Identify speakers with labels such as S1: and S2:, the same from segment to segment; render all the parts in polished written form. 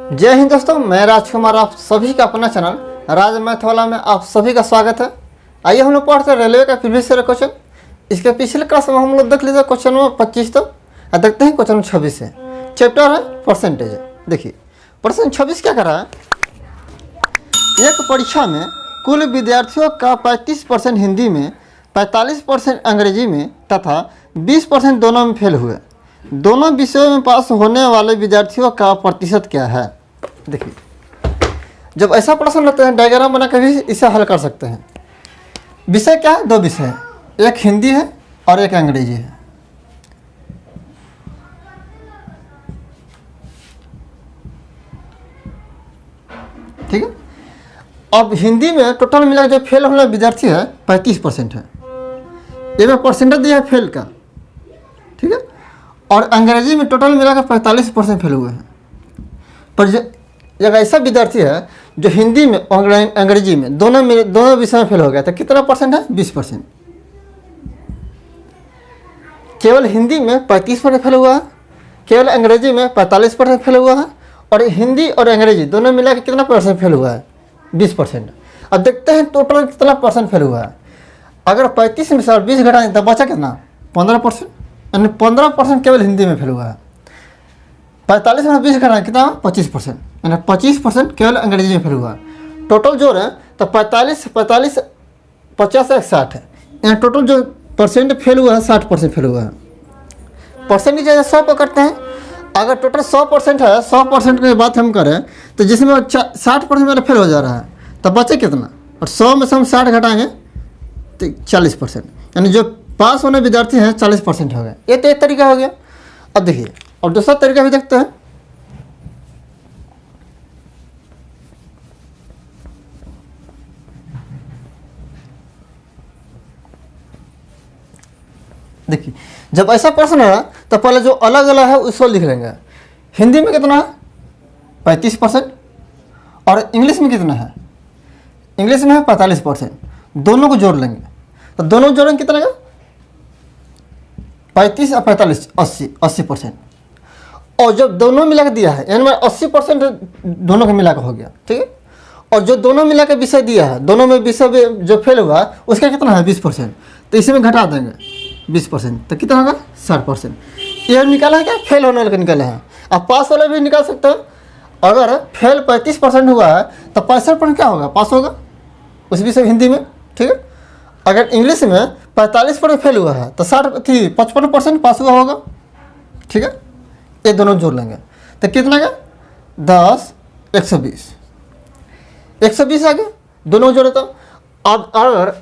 S1: जय हिंद दोस्तों, मैं राजकुमार आप सभी का अपना चैनल राज मैथ वाला में आप सभी का स्वागत है। आइए हम लोग पढ़ते हैं रेलवे का प्रीवियस ईयर क्वेश्चन। इसके पिछले क्लास में हम लोग देख लीजिए क्वेश्चन नंबर 25 तक, देखते हैं क्वेश्चन 26 है। चैप्टर है परसेंटेज। देखिए प्रश्न 26 क्या कर रहा है। एक परीक्षा में कुल विद्यार्थियों का 35% हिंदी में, 45% अंग्रेजी में तथा 20% दोनों में फेल हुए। दोनों विषयों में पास होने वाले विद्यार्थियों का प्रतिशत क्या है। देखिए जब ऐसा प्रश्न रहता है डायग्राम बना के भी इसे हल कर सकते हैं। विषय क्या है? दो विषय है, एक हिंदी है और एक अंग्रेजी है। ठीक है। अब हिंदी में टोटल मिला जो फेल होने वाला विद्यार्थी है 35% है। ये में परसेंटेज दिया है फेल का। ठीक है। और अंग्रेजी में टोटल मिलाकर 45% फेल हुए हैं। पर जब ऐसा विद्यार्थी है जो हिंदी में और अंग्रेजी में दोनों विषय में फेल हो गया तो कितना परसेंट है? 20%। केवल हिंदी में 35% फेल हुआ है, केवल अंग्रेजी में 45% फेल हुआ है, और हिंदी और अंग्रेजी दोनों मिला के कितना परसेंट फेल हुआ है? 20%। अब देखते हैं टोटल कितना परसेंट फेल हुआ है। अगर 35 में से 20 घटाएं तो बचा कितना? 15%। यानी 15% केवल हिंदी में फेल हुआ है। 45 में 20 घटाएं कितना? 25%। यानी 25% केवल अंग्रेजी में फेल हुआ है। टोटल जोड़ है तो 45 50 60 है। यानी टोटल जो परसेंट फेल हुआ है 60% फेल हुआ है। परसेंट की जगह 100 पकड़ते हैं। अगर टोटल 100% है, 100% की बात हम करें तो जिसमें 60% मेरा फेल हो जा रहा है तो बचे कितना? और 100 में से हम 60 घटाएंगे तो 40%। यानी जो पास होने विद्यार्थी हैं 40% हो गए। ये तो एक तरीका हो गया। अब देखिए और दूसरा तरीका भी देखते हैं। देखिए जब ऐसा प्रश्न है तो पहले जो अलग अलग है उसको लिख लेंगे। हिंदी में कितना है? 35%। और इंग्लिश में कितना है? इंग्लिश में है 45%। दोनों को जोड़ लेंगे तो दोनों जोड़ेंगे कितना का? 35 और 45 80%। और जब दोनों मिला के दिया है यानी 80% दोनों के मिला के हो गया। ठीक है। और जो दोनों मिला के विषय दिया है, दोनों में विषय जो फेल हुआ उसका कितना है? 20%। तो इसी में घटा देंगे 20%। तो कितना होगा? 60%। ये निकाला है क्या? फेल होने वाले का निकाला है। अब पास वाले भी निकाल सकते हैं। अगर फेल 35% हुआ है तो 65% क्या होगा? पास होगा उस विषय हिंदी में। ठीक है। अगर इंग्लिश में 45% फेल हुआ है तो 55% पास हुआ होगा। ठीक है। ये दोनों जोड़ लेंगे तो कितना का? 10 120 120 आ गया। दोनों जोड़े तो अब अगर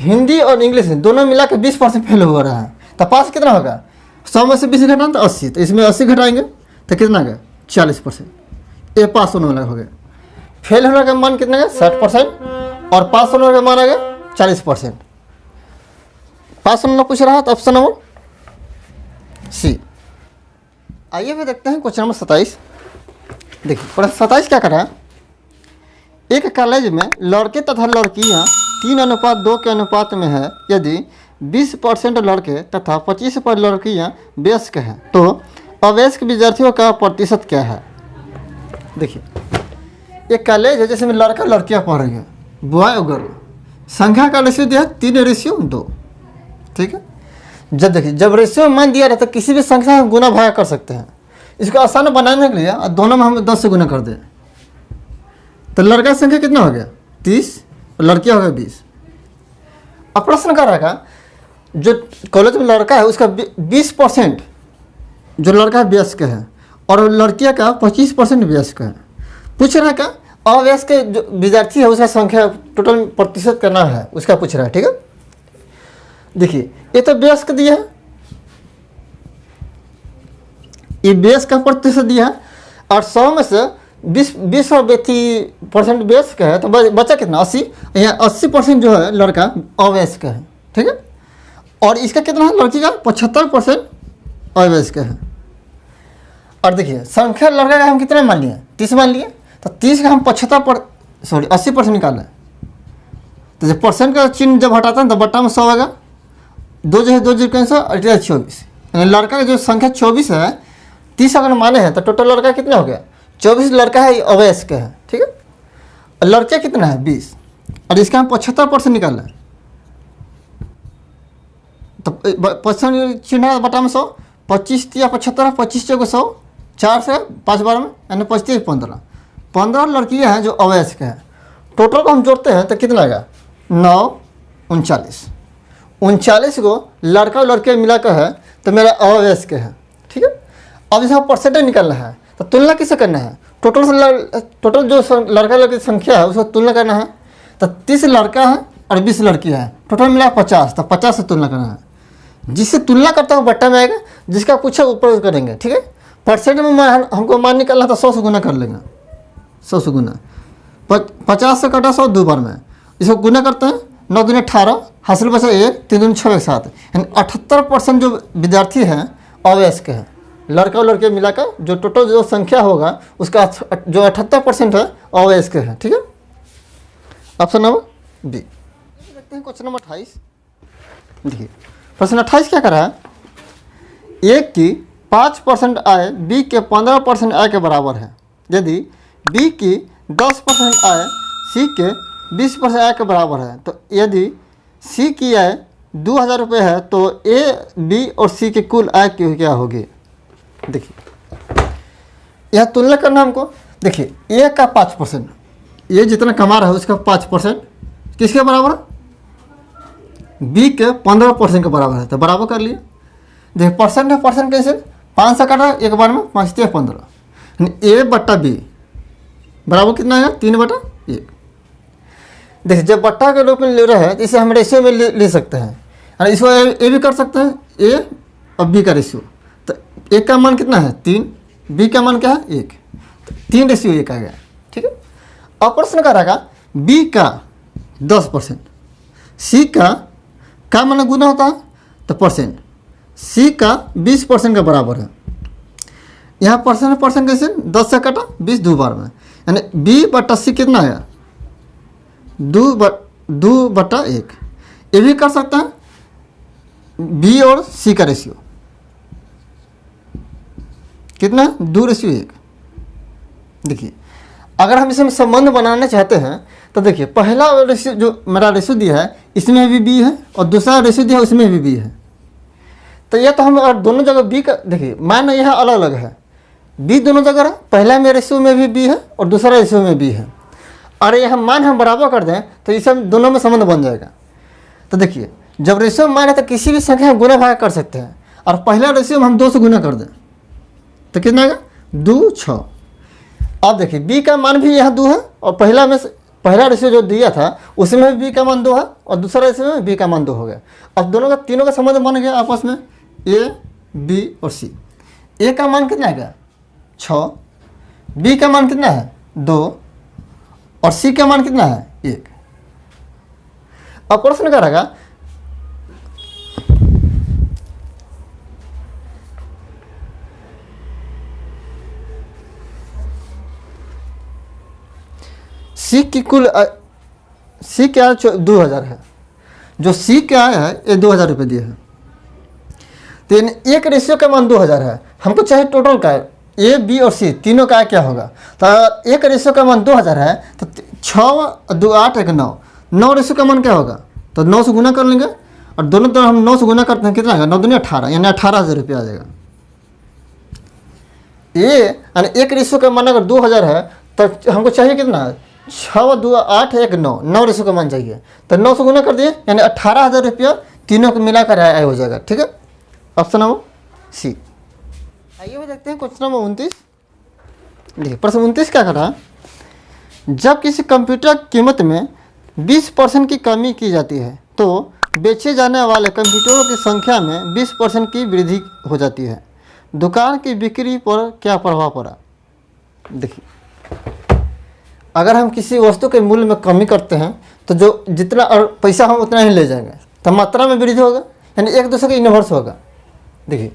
S1: हिंदी और इंग्लिश दोनों मिला के 20% फेल हो रहा है तो पास कितना होगा? 100 में से 20 घटाना तो 80। तो इसमें 80 घटाएंगे तो कितना गया? 40%। ये पास होने वाला हो गया। फेल होने का मान कितना गया? 60%। और पास होने का मान आ गया 40%। पास होने पूछ रहा है तो ऑप्शन नंबर सी। आइए फिर देखते हैं क्वेश्चन नंबर 27। देखिए प्रश्न 27 क्या कर रहा है। एक कॉलेज में लड़के तथा लड़कियां 3:2 के अनुपात में है। यदि 20% लड़के तथा 25% लड़कियां वयस्क हैं तो अवयस्क विद्यार्थियों का प्रतिशत क्या है। देखिए एक कॉलेज है जिसमें लड़का लड़कियां पढ़ रही है, बॉय और गर्ल। संख्या का रेशियो दिया है 3:2। ठीक है। जब देखिए जब रेशियो मान दिया रहता है किसी भी संख्या में गुना भागा कर सकते हैं। इसको आसान बनाने के लिए दोनों में हम 10 से गुना कर दें तो लड़का की संख्या कितना हो गया? 30 और लड़कियां हो गया 20। अब प्रश्न कर रहा है जो कॉलेज में लड़का है उसका 20% जो लड़का वयस्क है और लड़कियां का 25% वयस्क है। पूछ रहा है क्या? अवयस्क जो विद्यार्थी है उसका संख्या टोटल प्रतिशत करना है उसका पूछ रहा है। ठीक है। देखिए ये तो वयस्क दिया है, ये वयस्क का प्रतिशत दिया है। और 100 में से 20 और 30% वयस्क है तो बचा कितना? 80। यहाँ 80% जो है लड़का अवयस्क है। ठीक है। और इसका कितना है? लड़की का 75% अवयस्क है। और देखिए संख्या लड़का का हम कितना मान लिए? 30 मान लिए। तो 30 का हम 80% निकालें तो जब परसेंट का चिन्ह जब हटाते हैं तो बट्टा में 100 आएगा। 2 जो है 2 0 कैंसर 24। यानी लड़का का जो संख्या 24 है, 30 अगर माने हैं तो टोटल लड़का कितना हो गया? 24 लड़का है, अवयस्क है, ठीक है। और लड़के कितना है 20, और इसका हम 75% निकालना है। तो 55 चिन्ह बटा में 100, 25 या 75, 25 चौके 100, 4 से 5 बार में यानी 25 15 लड़कियाँ हैं जो अवयस्क हैं। टोटल को हम जोड़ते हैं तो कितना आएगा 9 39 को लड़का और लड़के मिलाकर है तो मेरा अवयस्क है, ठीक है। अब इसका परसेंटेज निकालना है तो तुलना किससे करना है, टोटल जो लड़का लड़की संख्या है उसको तुलना करना है। तो 30 लड़का है और 20 लड़कियाँ हैं, टोटल मिला 50, तो 50 से तुलना करना है। जिससे तुलना करता हूँ बट्टा में आएगा, जिसका पूछा ऊपर करेंगे, ठीक है। परसेंट में हमको मान निकालना तो 100 से गुना कर लेंगे, 100 से गुना 50 से कटा 100 दो बार में, इसको गुना करते हैं 9 दूनी 18, हासिल बचा 1, 3 दूनी 6 एक साथ, यानी 78% जो विद्यार्थी हैं अवयस्क हैं। लड़का और लड़के मिलाकर जो टोटल जो संख्या होगा उसका जो 78% है अवयस्क है, ठीक है। Option number B. देखते हैं क्वेश्चन नंबर 28। देखिए प्रश्न 28 क्या कर रहा है, ए की 5% आय बी के 15% आय के बराबर है। यदि बी की 10% आय सी के 20% आय के बराबर है, तो यदि सी की आय 2000 रुपये है तो ए बी और सी की कुल आय क्या होगी। देखिए यह तुलना करना हमको। देखिए ए का 5%, ये जितना कमा रहा है उसका 5% किसके बराबर है, बी के 15% के बराबर है, तो बराबर कर लिए। देखिए परसेंट है, परसेंट कैसे 5 से काटा एक बार में 5 से 15, यानी ए बट्टा बी बराबर कितना है 3/1। देखिए जब बट्टा के रूप में ले रहे हैं तो इसे हम रेशियो में ले सकते हैं, और इसको ए भी कर सकते हैं, ए और बी का रेशियो। तो ए का मान कितना है 3, बी का मान क्या है 1, तो 3:1 आ गया, ठीक है। अब प्रश्न का रहेगा बी का 10%, सी का मान गुना होता है तो परसेंट, सी का 20% के बराबर है। यहाँ परसेंट कैसे 10 से कटा 20 दो बार में, यानी बी बट्टा सी कितना आया 2/1। ये भी कर सकते हैं बी और सी का रेशियो कितना 2:1। देखिए अगर हम इसमें संबंध बनाना चाहते हैं तो देखिए पहला रेशियो जो मेरा रेशियो दिया है इसमें भी बी है और दूसरा रेशियो दिया है उसमें भी बी है। तो यह तो हम और दोनों जगह बी का, देखिए मान यह अलग अलग है, बी दोनों जगह है, पहला में रेशियो में भी बी है और दूसरा रेशियो में बी है। और यह मान हम बराबर कर दें तो इसे दोनों में संबंध बन जाएगा। तो देखिए जब रेशियो में मान है तो किसी भी संख्या में गुना भाग कर सकते हैं, और पहला रेशियो में हम 2 से गुना कर दें तो कितना आएगा 2 6। अब देखिए बी का मान भी यहाँ 2 है, और पहला रेशियो जो दिया था उसमें भी बी का मान 2 है और दूसरा रेशियो में बी का मान 2 हो गया। अब दोनों का तीनों का संबंध बन गया आपस में, ए बी और सी। ए का मान कितना आएगा 6, बी का मान कितना है 2 और सी का मान कितना है 1। अब प्रश्न क्या रहेगा सी की कुल सी क्या 2000 है, जो सी क्या है ये 2000 रुपये दिए हैं। तो एक रेशियो का मान 2000 है, हमको चाहे टोटल का ए बी और सी तीनों का क्या होगा। तो एक रेशियो का मान 2000 है तो 6 2 8 1 9, 9 रेशियो का मान क्या होगा, तो 9 से गुना कर लेंगे, और दोनों तरफ हम 9 से गुना करते हैं कितना आएगा 9 दूनी 18, यानी 18,000 रुपया आ जाएगा। ये यानी एक रेशियो का मान अगर 2000 है तो हमको चाहिए कितना 6 2 8 1 9, 9 रेशियो का मान चाहिए, तो 9 से गुना कर दिए यानी 18,000 रुपया तीनों को मिलाकर आय हो जाएगा, ठीक है। Option number C. आइए वो देखते हैं क्वेश्चन नंबर 29। देखिए प्रश्न 29 क्या कर रहा है, जब किसी कंप्यूटर की कीमत में 20% की कमी की जाती है तो बेचे जाने वाले कंप्यूटरों की संख्या में 20% की वृद्धि हो जाती है, दुकान की बिक्री पर क्या प्रभाव पड़ा। देखिए अगर हम किसी वस्तु के मूल्य में कमी करते हैं तो जो जितना और पैसा हम उतना ही ले जाएंगे, तो मात्रा में वृद्धि होगा, यानी एक दूसरे के इन्वर्स होगा। देखिए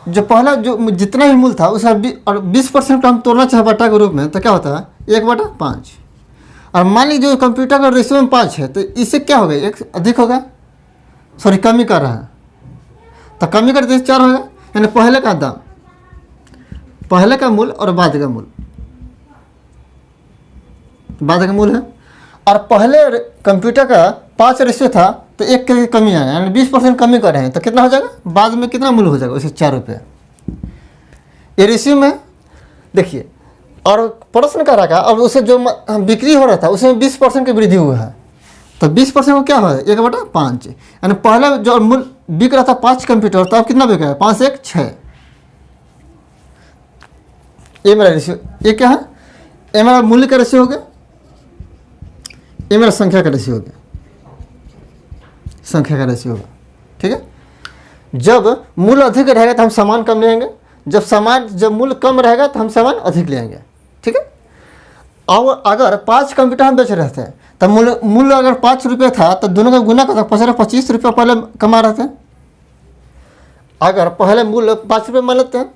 S1: जो पहला जो जितना भी मूल्य था उसका 20% को हम तोड़ना चाहे बट्टा के रूप में तो क्या होता है 1/5। और मान लीजिए जो कंप्यूटर का रेशियो में 5 है तो इससे क्या होगा 1 अधिक होगा, सॉरी कमी कर रहा है, तो कमी करते 4 होगा, यानी पहले का दाम, पहले का मूल्य और बाद का मूल्य बाद का मूल है। और पहले कंप्यूटर का 5 रेशियो था तो 1 की कमी आया, यानी 20% कमी कर रहे हैं तो कितना हो जाएगा, बाद में कितना मूल्य हो जाएगा, उसे 4 रुपये। ये रेशियो में देखिए, और प्रश्न कर रखा, अब उसे जो बिक्री हो रहा था उसमें 20% की वृद्धि हुआ है, तो 20% को क्या हो, 1/5, यानी पहले जो मूल्य बिक रहा था 5 कंप्यूटर, तो अब कितना बिका है, 5 1 6। ये मेरा रेशियो, ये क्या है, ये मेरा मूल्य का रेशियो हो गया, ये मेरा संख्या का रेशियो हो गया, संख्या का रेशियो होगा। ठीक है, जब मूल्य अधिक रहेगा तो हम सामान कम लेंगे, जब मूल्य कम रहेगा तो हम सामान अधिक ले आएंगे। ठीक है, और अगर 5 कंप्यूटर हम बेच रहे थे तब मूल्य अगर 5 रुपये था तो दोनों का गुना करता 25 रुपये पहले कमा रहे थे। अगर पहले मूल्य 5 रुपये मान लेते हैं,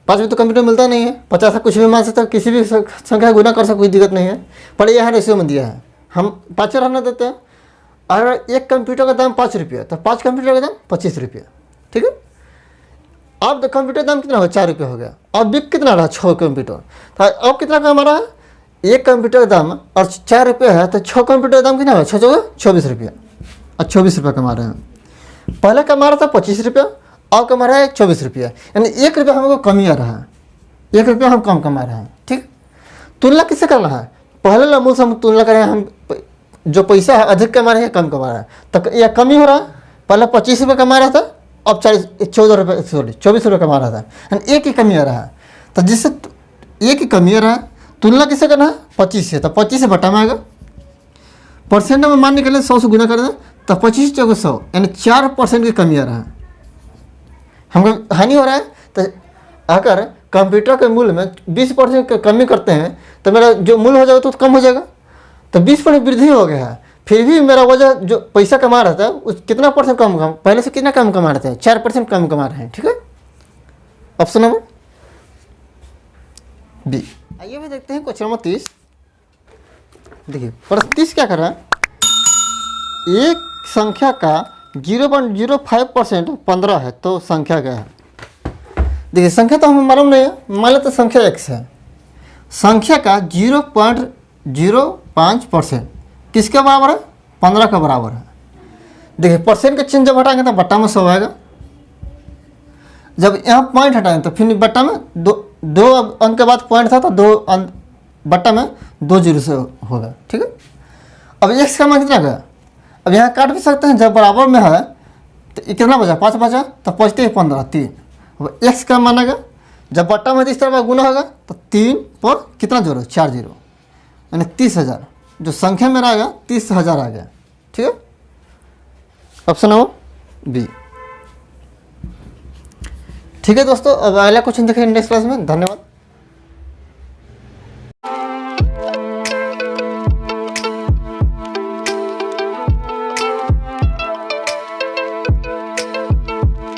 S1: 5 रुपये तो कंप्यूटर मिलता नहीं है, 50 कुछ भी मान सकते हैं, किसी भी संख्या गुना कर सकते, कोई दिक्कत नहीं है, पर यह रेशियो में दिया है, हम 5 रहने देते हैं। अगर एक कंप्यूटर का दाम 5 रुपये तो 5 कंप्यूटर का दाम 25 रुपये। ठीक है, अब तो कंप्यूटर दाम कितना हो, 4 रुपये हो गया। अब बिक कितना रहा, 6 कंप्यूटर, तो अब कितना कमा रहा है, एक कंप्यूटर का दाम और 4 रुपये है तो 6 कंप्यूटर का दाम कितना है, 6 जगह 24 रुपये, और 24 रुपये कमा रहे हैं। पहले कमा रहा था 25 रुपये, अब कमा रहा है 24 रुपये, यानी 1 रुपये हमको कमी आ रहा है, 1 रुपये हम कम कमा रहे हैं। ठीक, तुलना किससे करना है, पहले मूल्य से हम तुलना करें, हम जो पैसा है अधिक कमा रहे हैं कम कमा रहा है, तो यह कमी हो रहा है, पहले 25 रुपये कमा रहा था, अब 24 रुपये कमा रहा था, यानी 1 की कमी आ रहा है। तो जिससे 1 की कमी आ रहा है, तुलना किससे करना है, 25 से, तो 25 से बटा में आएगा, परसेंट में मान निकले 100 से गुना कर दें तो 25 × 100, यानी 4% की कमी आ रहा है, हमको हानि हो रहा है। तो अगर कंप्यूटर के मूल्य में 20% की कमी करते हैं तो मेरा जो मूल्य हो जाएगा तो कम हो जाएगा, तो 20% वृद्धि हो गया है, फिर भी मेरा वजह जो पैसा कमा रहा था उस कितना परसेंट कम पहले से कितना कम कमा रहे थे, 4% कम कमा रहे हैं। ठीक है, ऑप्शन नंबर बी। आइए भी देखते हैं क्वेश्चन नंबर 30। देखिए प्रश्न 30 क्या कर रहा है, एक संख्या का 0.05% 15 है तो संख्या क्या है। देखिए संख्या तो हमें मालूम नहीं है, मान लेते संख्या x है, संख्या का 0.05% किसके बराबर है, 15 के बराबर है। देखिए परसेंट का चिन्ह जब हटाएंगे तो बट्टा में 100 आएगा, जब यहाँ पॉइंट हटाएंगे तो फिर बट्टा में दो अंक के बाद पॉइंट था तो 2 अंक बट्टा में 2 जीरो से होगा। ठीक है, अब x का मान कितना गया, अब यहाँ काट भी सकते हैं, जब बराबर में है तो कितना बचा, 5 बचा, तो पहुँचते हैं 15 3। अब x का मान आएगा, जब बट्टा में इस तरह गुना होगा तो 3 पर कितना जोड़ो, 4 जीरो, यानी 30,000, जो संख्या मेरा आएगा 30,000 आ गया। ठीक है, ऑप्शन नंबर बी। ठीक है दोस्तों, अब अगला क्वेश्चन देखेंगे नेक्स्ट क्लास में। धन्यवाद।